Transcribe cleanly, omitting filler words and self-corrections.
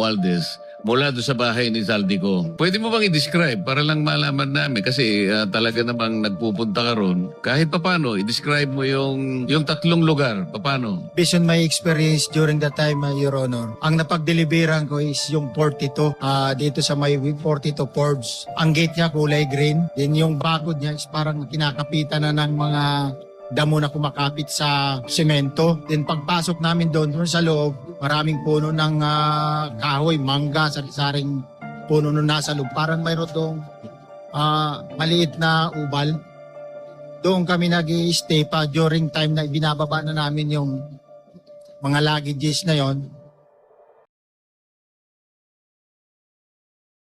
Romualdez mula doon sa bahay ni Zaldico. Pwede mo bang i-describe para lang malaman namin? Kasi talaga namang nagpupunta ka ron. Kahit papano, i-describe mo yung tatlong lugar. Papano? Based on my experience during that time, Your Honor, ang napag-deliveran ko is yung 42. Dito sa may 42 Forbes. Ang gate niya kulay green. Then yung bakod niya is parang kinakapitan na ng mga damo na kumakapit sa semento. Then pagpasok namin doon sa loob, maraming puno ng kahoy, mangga, sari-saring puno na nasa loob. Parang mayroon doon maliit na ubal. Doon kami nag-i-stay pa during time na binababa na namin yung mga luggages na yon.